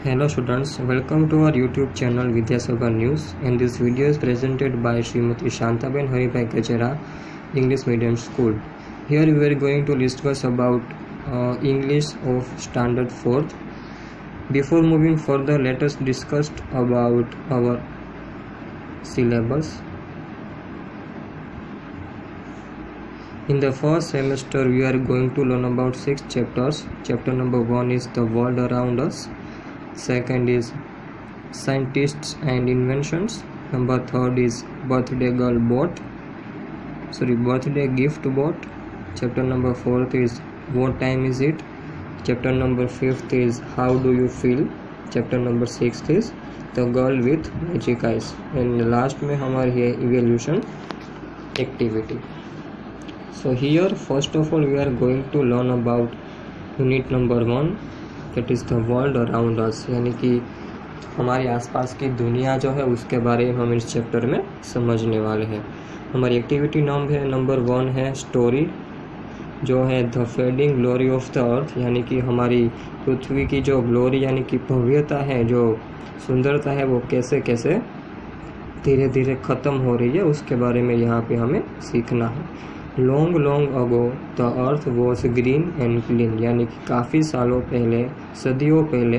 Hello students, welcome to our YouTube channel Vidyasagar News, and this video is presented by Srimati Shantaben Haribhai Gajera, English Medium School. Here we are going to discuss about English of Standard 4th. Before moving further, let us discuss about our syllabus. In the first semester, we are going to learn about 6 chapters. Chapter number 1 is the world around us. Second is scientists and inventions. Number 3 is birthday gift bought. Chapter number 4 is what time is it. Chapter number 5 is how do you feel. Chapter number 6 is the girl with magic eyes. And last में हमारी है evaluation activity. So here first of all we are going to learn about unit number 1, that is the world around us, यानी कि हमारे आसपास की दुनिया जो है उसके बारे में हम इस चैप्टर में समझने वाले हैं। हमारी एक्टिविटी नंबर 1 है स्टोरी, जो है the fading glory of the earth, यानी कि हमारी पृथ्वी की जो ग्लोरी यानी कि भव्यता है, जो सुंदरता है, वो कैसे कैसे धीरे धीरे ख़त्म हो रही है उसके बारे में यहाँ पे हमें सीखना है। Long ago the earth was green and clean, यानी कि काफ़ी सालों पहले, सदियों पहले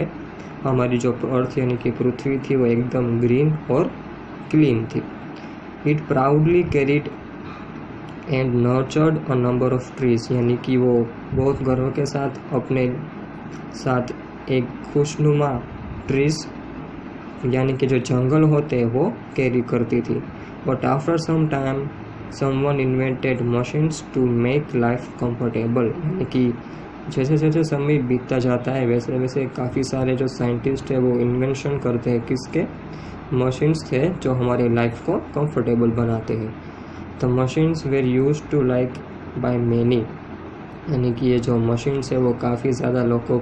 हमारी जो अर्थ यानी कि पृथ्वी थी वो एकदम ग्रीन और क्लीन थी। It proudly carried and nurtured a number of trees, यानी कि वो बहुत गर्व के साथ अपने साथ एक खुशनुमा ट्रीज यानी कि जो जंगल होते हैं वो कैरी करती थी। But after some time someone invented machines to make life comfortable, यानी कि जैसे जैसे समय बीतता जाता है वैसे वैसे काफ़ी सारे जो साइंटिस्ट है वो इन्वेंशन करते हैं, किसके मशीन्स थे जो हमारे लाइफ को कंफर्टेबल बनाते हैं। The machines were use to like buy many, यानी कि ये जो मशीन्स है वो काफ़ी ज़्यादा लोगों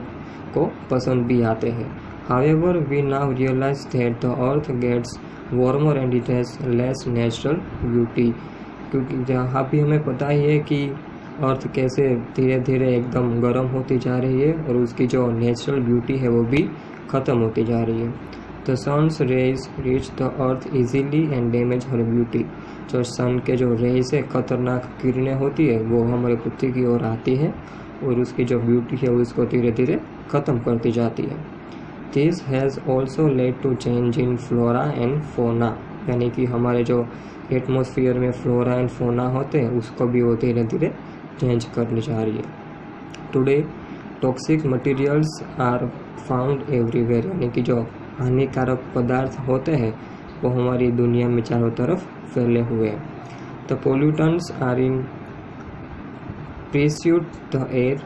को पसंद भी आते हैं। However we now realise that the earth gets warmer and it has less natural beauty, क्योंकि जहाँ भी हमें पता ही है कि अर्थ कैसे धीरे धीरे एकदम गर्म होती जा रही है और उसकी जो नेचुरल ब्यूटी है वो भी ख़त्म होती जा रही है। The sun's rays reach the earth easily and damage her beauty, जो सन के जो रेज है, खतरनाक किरणें होती है, वो हमारे पृथ्वी की ओर आती है और उसकी जो ब्यूटी है उसको धीरे धीरे ख़त्म करती जाती है। This has also led to change in flora and fauna, यानी कि हमारे जो एटमॉस्फेयर में फ्लोरा एंड फोना होते हैं उसको भी वो धीरे धीरे चेंज करने जा रही है। Today toxic materials are found everywhere, यानी कि जो हानिकारक पदार्थ होते हैं वो हमारी दुनिया में चारों तरफ फैले हुए हैं। The pollutants are in pursuit the air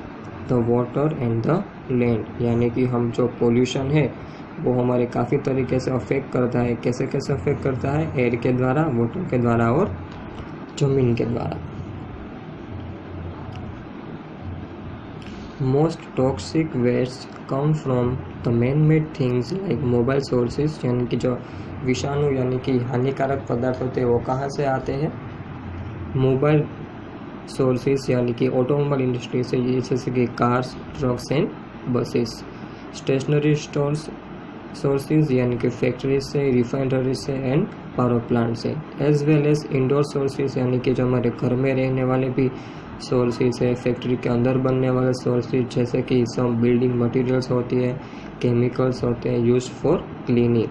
the water and the land, यानी कि हम जो पोल्यूशन है वो हमारे काफ़ी तरीके से अफेक्ट करता है। कैसे कैसे अफेक्ट करता है? एयर के द्वारा, वाटर के द्वारा और ज़मीन के द्वारा। Most toxic waste come from the man made things like mobile sources, यानी कि जो विषाणु यानी कि हानिकारक पदार्थ होते हैं वो कहाँ से आते हैं? मोबाइल सोर्सेज यानी कि ऑटोमोबाइल इंडस्ट्री से, जैसे कि cars, trucks and buses. Stationary stores sources यानी कि फैक्ट्री से, रिफाइनरी से एंड पावर प्लांट से। As well as indoor sources, यानी कि जो हमारे घर में रहने वाले भी सोर्सेज है, फैक्ट्री के अंदर बनने वाले सोर्सेज, जैसे कि सब बिल्डिंग मटेरियल्स होती है, केमिकल्स होते हैं used for cleaning.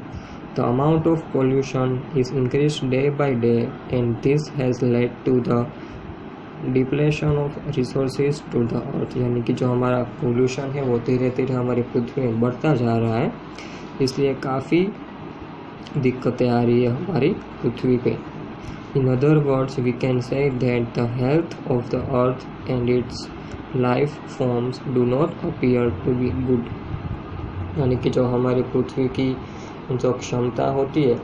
The amount of pollution is increase day by day and this has led to the depletion of resources to the earth, यानी कि जो हमारा पोल्यूशन है वो धीरे धीरे हमारी पृथ्वी में बढ़ता जा रहा है, इसलिए काफ़ी दिक्कतें आ रही है हमारी पृथ्वी पे। In other words we can say that the health of the earth and its life forms do not appear to be good, यानी कि जो हमारी पृथ्वी की जो क्षमता होती है,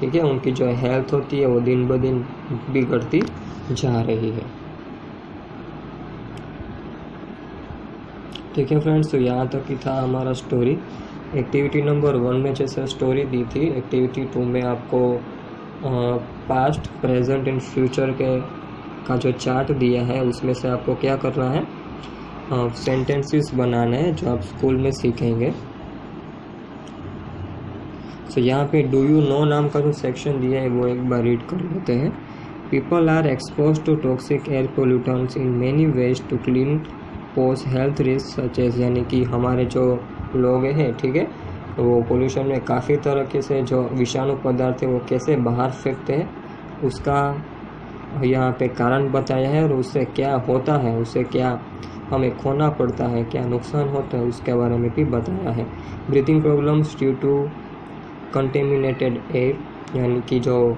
ठीक है, उनकी जो हेल्थ होती है वो दिन ब दिन बिगड़ती जा रही है। ठीक है फ्रेंड्स, तो यहाँ तक ही था हमारा स्टोरी। एक्टिविटी नंबर 1 में जैसे स्टोरी दी थी, एक्टिविटी 2 में आपको पास्ट, प्रेजेंट एंड फ्यूचर का जो चार्ट दिया है उसमें से आपको क्या करना है? सेंटेंसेस बनाने हैं जो आप स्कूल में सीखेंगे। सो यहाँ पे डू यू नो नाम का जो सेक्शन दिया है वो एक बार रीड कर लेते हैं। People are expose to toxic air pollutants in many ways to clean pose health risk such as, यानी कि हमारे जो लोग हैं, ठीक है, वो पोल्यूशन में काफ़ी तरीके से जो विषाणु पदार्थ है वो कैसे बाहर फेंकते हैं उसका यहाँ पे कारण बताया है, और उससे क्या होता है, उससे क्या हमें खोना पड़ता है, क्या नुकसान होता है, उसके बारे में भी बताया है। Breathing problems due to contaminated air, यानी कि जो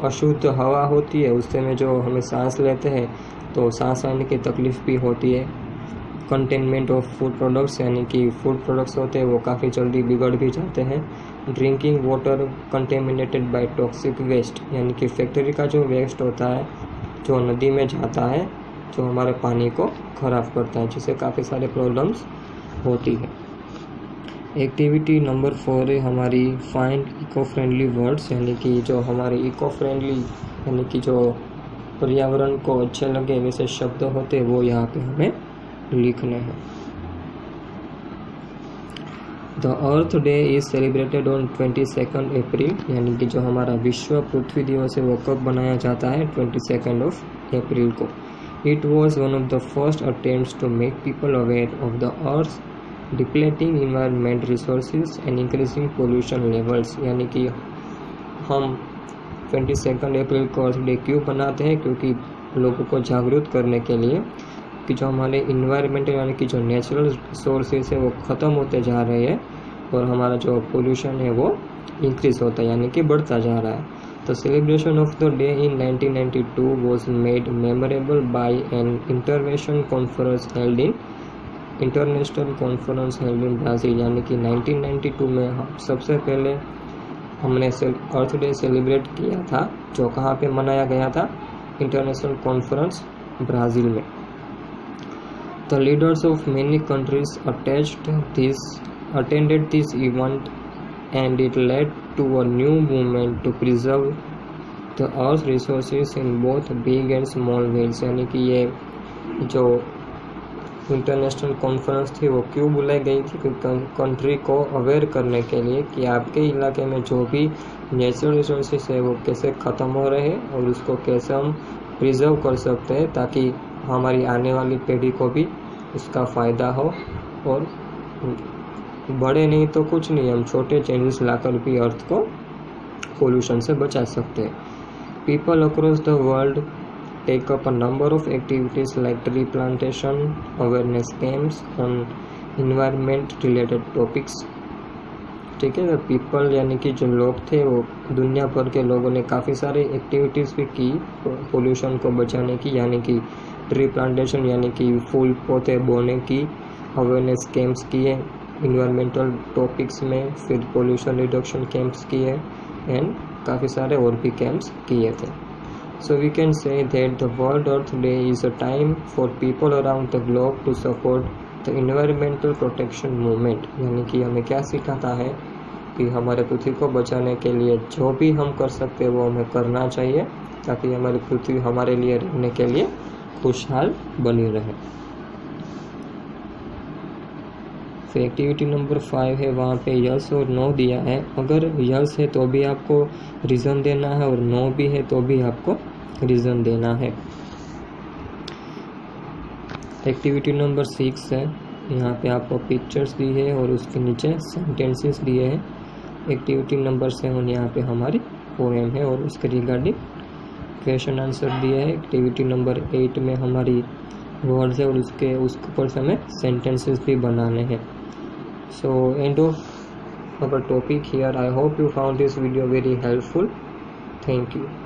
अशुद्ध हवा होती है उससे में जो हमें सांस लेते हैं तो सांस आने की तकलीफ भी होती है। कंटेनमेंट ऑफ फूड प्रोडक्ट्स, यानी कि फूड प्रोडक्ट्स होते हैं वो काफ़ी जल्दी बिगड़ भी जाते हैं। Drinking water contaminated by toxic waste, यानी कि फैक्ट्री का जो वेस्ट होता है जो नदी में जाता है जो हमारे पानी को ख़राब करता है, जिससे काफ़ी सारे प्रॉब्लम्स होती है। एक्टिविटी नंबर 4 है हमारी फाइंड इको फ्रेंडली वर्ड्स, यानी कि जो हमारे इको फ्रेंडली यानी कि जो पर्यावरण को अच्छे लगे वैसे शब्द होते हैं वो यहाँ पे हमें लिखने हैं। The earth day is celebrated on 22 अप्रैल, यानी कि जो हमारा विश्व पृथ्वी दिवस है वो कब बनाया जाता है, 22 अप्रैल को। It was one of the first attempts to make people aware of the earth depleting environment resources and increasing pollution levels, यानी कि हम 22 अप्रैल को अर्थ डे क्यों बनाते हैं, क्योंकि लोगों को जागरूक करने के लिए कि जो हमारे इन्वायरमेंटल यानी कि जो नेचुरल रिसोर्सेज है वो ख़त्म होते जा रहे हैं और हमारा जो पोल्यूशन है वो इंक्रीज होता है यानी कि बढ़ता जा रहा है। The celebration of the day in 1992 was made memorable by an international conference held in Brazil, यानी कि 1992 में सबसे पहले हमने अर्थ डे सेलिब्रेट किया था, जो कहाँ पे मनाया गया था, इंटरनेशनल कॉन्फ्रेंस ब्राज़ील में। The leaders of many countries attended this event and it led to a new movement to preserve the earth resources in both big and small ways, यानी कि ये जो इंटरनेशनल कॉन्फ्रेंस थी वो क्यों बुलाई गई थी, कंट्री को अवेयर करने के लिए कि आपके इलाके में जो भी नेचुरल रिसोर्सेज है वो कैसे ख़त्म हो रहे हैं और उसको कैसे हम प्रिजर्व कर सकते हैं ताकि हमारी आने वाली पीढ़ी को भी उसका फ़ायदा हो, और बड़े नहीं तो कुछ नहीं, हम छोटे चेंजेस लाकर भी अर्थ को पोल्यूशन से बचा सकते हैं। People across the world take up a number of activities like tree plantation, awareness camps on environment related topics, ठीक है। पीपल यानी कि जो लोग थे वो दुनिया भर के लोगों ने काफ़ी सारी एक्टिविटीज़ भी की पोल्यूशन को बचाने की, यानी कि ट्री प्लांटेशन यानी कि फूल पौधे बोने की, अवेयरनेस कैंप्स किए इन्वायरमेंटल टॉपिक्स में, फिर पोल्यूशन रिडक्शन कैंप्स किए एंड काफ़ी सारे और भी कैंप्स किए थे। So we can say that the world earth day is a time for people around the globe to support the environmental protection movement, यानी कि हमें क्या सिखाता है कि हमारे पृथ्वी को बचाने के लिए जो भी हम कर सकते हैं वो हमें करना चाहिए ताकि हमारी पृथ्वी हमारे लिए रहने के लिए खुशहाल बनी रहे। फिर एक्टिविटी नंबर 5 है, वहाँ पे यस और नो दिया है। अगर यस है तो भी आपको रीज़न देना है और नो भी है तो भी आपको रीज़न देना है। एक्टिविटी नंबर 6 है, यहाँ पे आपको पिक्चर्स दी है और उसके नीचे सेंटेंसेस दिए हैं। एक्टिविटी नंबर 7 यहाँ पे हमारी पोएम है और उसके रिगार्डिंग क्वेश्चन आंसर दिया है। एक्टिविटी नंबर 8 में हमारी वर्ड्स है और उसके ऊपर से हमें सेंटेंसेस भी बनाने हैं। So end of our topic here. I hope you found this video very helpful. Thank you.